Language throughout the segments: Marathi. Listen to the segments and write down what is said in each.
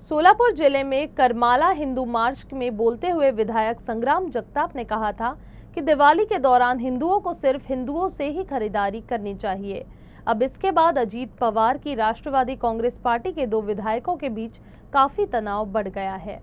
सोलापुर जिले में करमाला हिंदू मार्च में बोलते हुए विधायक संग्राम जगताप ने कहा था कि दिवाली के दौरान हिंदुओं को सिर्फ हिंदुओं से ही खरीदारी करनी चाहिए। अब इसके बाद अजीत पवार की राष्ट्रवादी कांग्रेस पार्टी के दो विधायकों के बीच काफी तनाव बढ़ गया है।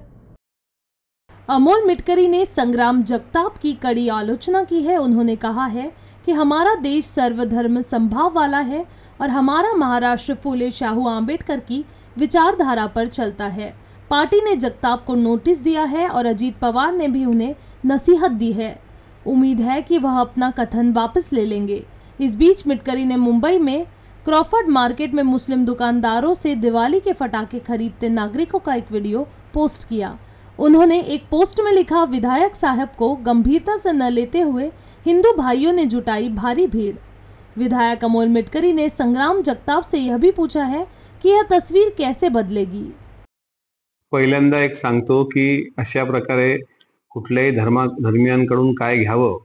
अमोल मिटकरी ने संग्राम जगताप की कड़ी आलोचना की है। उन्होंने कहा है कि हमारा देश सर्वधर्म संभाव वाला है और हमारा महाराष्ट्र फूले शाहू आंबेडकर की विचारधारा पर चलता है। पार्टी ने जगताप को नोटिस दिया है और अजीत पवार ने भी उन्हें नसीहत दी है। उम्मीद है कि वह अपना कथन वापस ले लेंगे। इस बीच मिटकरी ने मुंबई में क्रॉफर्ड मार्केट में मुस्लिम दुकानदारों से दिवाली के पटाखे खरीदते नागरिकों का एक वीडियो पोस्ट किया। उन्होंने एक पोस्ट में लिखा, विधायक साहब को गंभीरता से न लेते हुए हिंदू भाइयों ने जुटाई भारी भीड़। विधायक अमोल मिटकरी ने संग्राम जगताप से यह भी पूछा है की यह तस्वीर कैसे बदलेगी। पहिल्यांदा एक सांगतो की अशा प्रकारे कुठल्याही धर्मियांकडून काय घ्यावं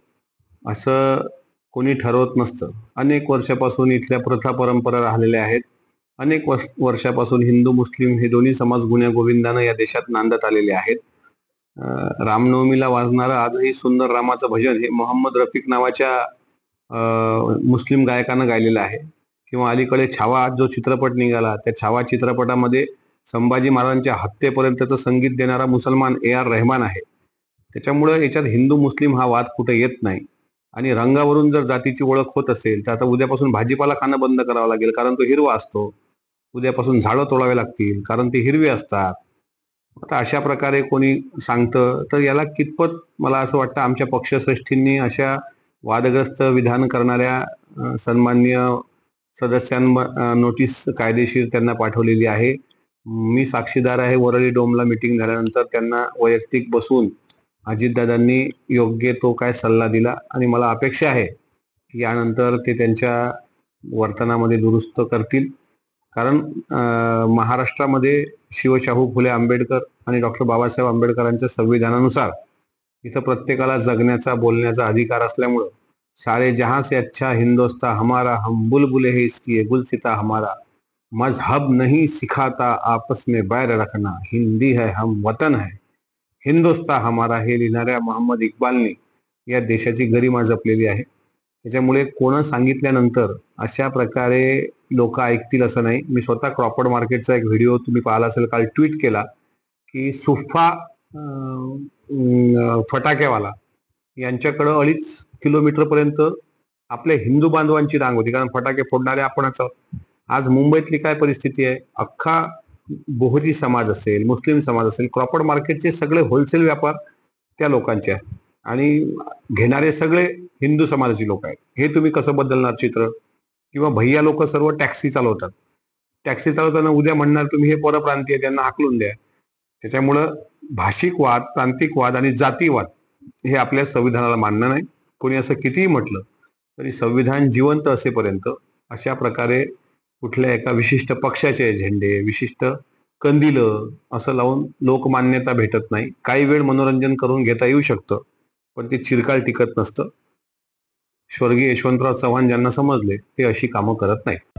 असं कोणी ठरवत नसतं। अनेक वर्षापासून इथल्या प्रथा परंपरा राहिलेल्या आहेत। अनेक वर्षापासून हिंदू मुस्लिम हे दोन्ही समाज गुण्या गोविंदाने या देशात नांदत आलेले आहेत। रामनवमीला वाजणारं आजही सुंदर रामाचं भजन हे मोहम्मद रफिक नावाच्या मुस्लिम गायकानं गायलेलं आहे। किंवा अलीकडे छावा जो चित्रपट निघाला, त्या छावा चित्रपटामध्ये संभाजी महाराजांच्या हत्येपर्यंतचं संगीत देणारा मुसलमान AR रहमान आहे। त्याच्यामुळे याच्यात हिंदू मुस्लिम हा वाद कुठे येत नाही। आणि रंगावरून जर जातीची ओळख होत असेल तर आता उद्यापासून भाजीपाला खाणं बंद करावं लागेल, कारण तो हिरवा असतो। उद्यापासून झाडं तोडावे लागतील, कारण ते हिरवी असतात। आता अशा प्रकारे कोणी सांगतं तर याला कितपत मला असं वाटतं आमच्या पक्षश्रेष्ठींनी अशा वादग्रस्त विधान करणाऱ्या सन्माननीय सदस्यांना नोटीस कायदेशीर त्यांना पाठवलेली आहे। मी साक्षीदार आहे। वरळी डोमला मीटिंग झाल्यानंतर त्यांना वैयक्तिक बसून अजितदादांनी योग्य तो काय सल्ला दिला आणि मला अपेक्षा आहे की यानंतर ते त्यांच्या वर्तनामध्ये दुरुस्त करतील। कारण महाराष्ट्रामध्ये शिवशाहू फुले आंबेडकर आणि डॉक्टर बाबासाहेब आंबेडकरांच्या संविधानानुसार इथं प्रत्येकाला जगण्याचा बोलण्याचा अधिकार असल्यामुळे सारे जहां से अच्छा हिंदुस्तान हमारा, हम बुलबुले हैं इसकी गुलसिता हमारा, मजहब नहीं सिखाता आपस में बैर रखना, हिंदी है हम वतन है, हिंदुस्तान हमारा हे लिहिणाऱ्या मोहम्मद इक्बालने या देशाची गरिमा जपलेली आहे। त्याच्यामुळे कोण सांगितल्यानंतर अशा प्रकारे लोक ऐकतील असं नाही। मी स्वतः क्रॉफर्ड मार्केटचा एक व्हिडिओ तुम्ही पाहिला असेल, काल ट्विट केला की सुफा फटाकेवाला यांच्याकडे 2.5 किलोमीटर पर्यंत आपल्या हिंदू बांधवांची रांग होती, कारण फटाके फोडणारे आपणच आहोत। आज मुंबईतली काय परिस्थिती आहे, अख्खा बोहरी समाज असेल, मुस्लिम समाज असेल, क्रॉफर्ड मार्केटचे सगळे होलसेल व्यापार त्या लोकांचे आहेत आणि घेणारे सगळे हिंदू समाजाची लोक आहेत। हे तुम्ही कसं बदलणार चित्र? किंवा भैया लोक सर्व टॅक्सी चालवतात, टॅक्सी चालवताना उद्या म्हणणार तुम्ही हे परप्रांतीय, त्यांना हाकलून द्या। त्याच्यामुळं भाषिक वाद, प्रांतिक वाद आणि जातीवाद हे आपल्या संविधानाला मान्य नाही। कोणी असं कितीही म्हटलं तरी संविधान जिवंत असेपर्यंत अशा प्रकारे कुठल्या एका विशिष्ट पक्षाचे झेंडे, विशिष्ट कंदील असं लावून लोकमान्यता भेटत नाही। काही वेळ मनोरंजन करून घेता येऊ शकतं, पण ते चिरकाल टिकत नसतं। स्वर्गीय यशवंतराव चव्हाण ज्यांना समजले ते अशी कामं करत नाहीत।